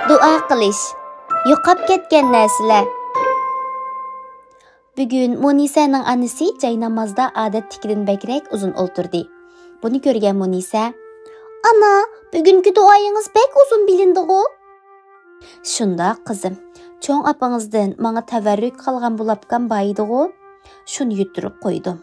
Dua qilish. Yo'qab ketgan narsalar. Bugun Munisaning anasi joy namozda odatdagidan bakrak uzun o'ltirdi. Buni ko'rgan Munisa, "Ana, bugungi duoyingiz bek uzun bilindi-ku." "Shundoq, qizim. Cho'ng apangizdan menga tavarruk qilgan bo'lapkan baydi-ku. Shuni yuturib qo'ydim.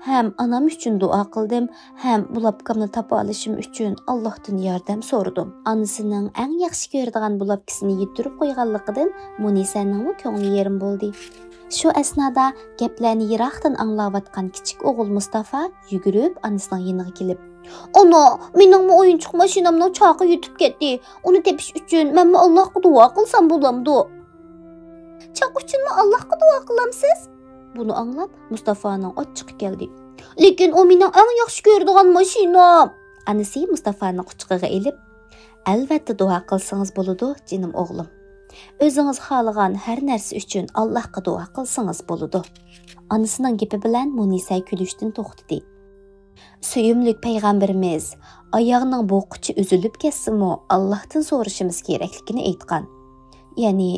Ham anam uchun duo qildim, ham bulapkamni topa olishim uchun Allohdan yordam so'radim." Anasining eng yaxshi ko'radigan bulapkasini yuturib qo'yganligidan Munisaning ko'ngli yerim bo'ldi. Shu asnoda gaplarni yiroqdan anglayotgan kichik o'g'il Mustafa yugurib anasining yoniga kelib, "Ana, mening o'yinchoq mashinamning choqi yutib ketdi. Uni tepish uchun men Allohga duo qilsam bo'lamdi." "Choq uchunmi Allohga duo qilamsiz?" Buni anglab Mustafaning ochiqi keldi. "Lekin u mening eng yaxshi ko'radigan mashinam." Anasi Mustafaning quchog'iga elib, "Albatta duo qilsangiz bo'ladi, jinim o'g'lim. O'zingiz xohlagan har narsa uchun Allohga duo qilsangiz bo'ladi." Anasining gapi bilan Munisa kulishdan to'xtadi. Suyumlik payg'ambarimiz oyog'ining bo'qichi uzilib ketsa-mu Allohdan so'rashimiz kerakligini aytgan. Ya'ni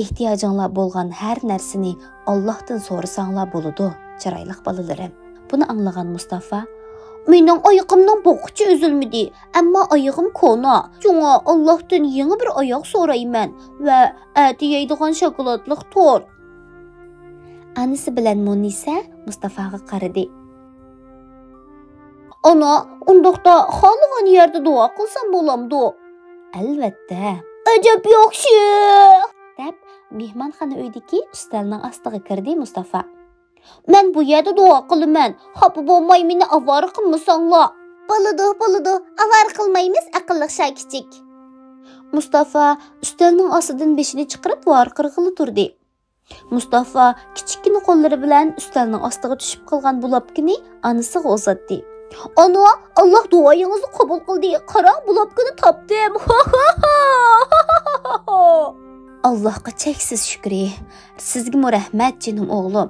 ehtiyojinglar bo'lgan har narsani Allohdan so'rasanglar bo'ladi, chiroyli bolalarim. Buni anglagan Mustafa, "Mening oyog'imning bo'qichi uzilmadi, ammo oyog'im ko'na. Shunga Allohdan yangi bir oyoq so'rayman va atiyaydigan shokoladlik tort." Anasi bilan Munisa Mustafaga qaradi. "Ana, undaqda xohlagan yerda duo qilsam bo'lamdi." "Albatta." "Ajab yaxshi!" deb mehmonxona uydagi ustalning ostiga kirdi Mustafa. "Men bu yerda duo qilaman. Xafa bo'lmay meni avora qilmasanglar." Bo'ladi, avora qilmaymiz, aqlli shakichik." Mustafa ustalning ostidan beshini chiqarib varqirg'ili turdi. Mustafa kichikkina qo'llari bilan ustalning ostiga tushib qolgan bulapkini anasiga uzatdi. "Ana, Alloh duoyingizni qabul qildi. Qarang, bulapkini topdim." "Allohga cheksiz shukri. Sizga rahmat, jinim o'g'lim."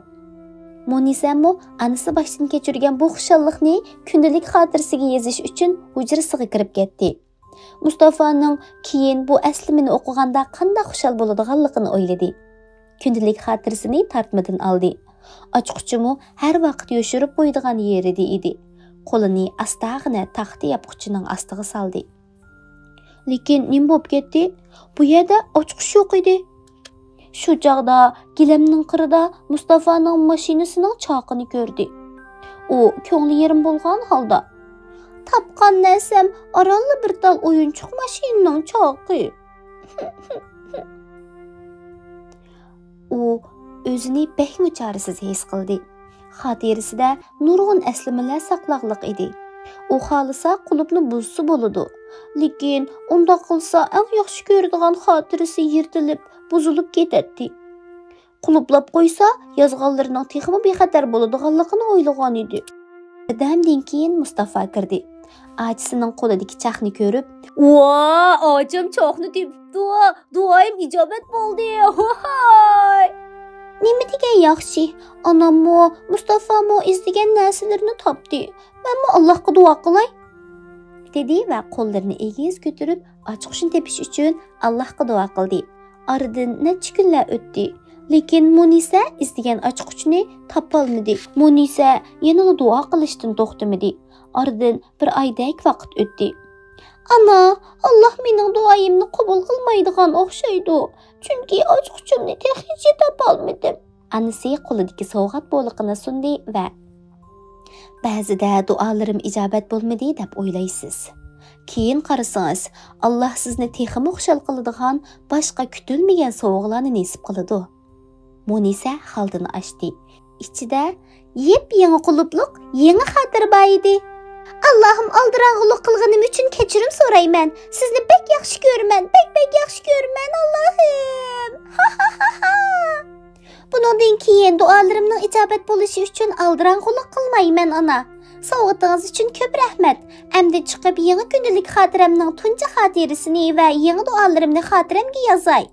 Munisa anasi boshdan kechirgan bu xushallikni kundalik xotirasiga yozish uchun hujrasiga kirib ketdi. Mustafaning keyin bu aslimini o'qiganda qanday xushal bo'ladiganligini o'yladi. Kundalik xotirasini tartmadan oldi. Ochquchimi har vaqt yoshirib qo'ydigan yerida edi. Qo'lini astag'ina taxta yopqichining ostiga soldi. Lekin nima bo'lib ketdi? Bu yerda ochqish yo'q edi. Shu chaqda gilamning qirida Mustafaning mashinasining choqini ko'rdi. U ko'ngli yerim bo'lgan holda, "Topgan narsam oralli bir tal o'yinchoq mashinaning choqi." U o'zini bekmi chorasiz his qildi. Xotirasida nurg'un aslamalar saqlaqliq edi. U xohlasa qulupni buzsa bo'ladi. Lekin unda qilsa eng yaxshi ko'radigan xotirasi yirtilib, buzilib ketadi. Quluplab qo'ysa, yozganlarining texmi bexatar bo'ladiganligini o'ylagan edi. Birdamdan keyin Mustafa kirdi. Achisining qo'lidagi chaqni ko'rib, "Voy, ochim choqni tepibdi. Duoyim ijobat bo'ldi." Voy! "Nima degan yaxshi? Onammo, Mustafamo izlagan narsalarni topdi. Men Allohga duo qilay." dedi va qo'llarini egiz ko'tarib, ochqushni tepish uchun Allohga duo qildi. Oradan necha kunlar o'tdi, lekin Munisa izlagan ochquchni topolmadi. Munisa yana duo qilishdan to'xtamadi. Oradan bir oydek vaqt o'tdi. "Ana, Alloh mening duoyimni qabul qilmaydigan o'xshaydi. Chunki ochquchimni hech topolmadim." Anasi qo'lidagi sovg'at bo'liqini sundi va "Ba'zida duolarim ijobat bo'lmadi deb o'ylaysiz. Keyin qarasangiz, Alloh sizni texmi xushal qiladigan boshqa kutilmagan sovg'alarni nasib qiladi." Munisa xaldini ochdi. Ichida yep-yangi qulupluq, yangi xotir bor edi. "Allohim, aldirang'ulik qilganim uchun kechirim so'rayman. Sizni bek yaxshi ko'raman, bek yaxshi ko'raman, Allohim." "Bundan keyin duolarimning ijobat bo'lishi uchun aldirang'ulik qilmayman, ana. Sovg'atingiz uchun ko'p rahmat. Endi chiqib yangi kundalik xotiramning tunji xotirasini va yangi duolarimni xotiramga yozay."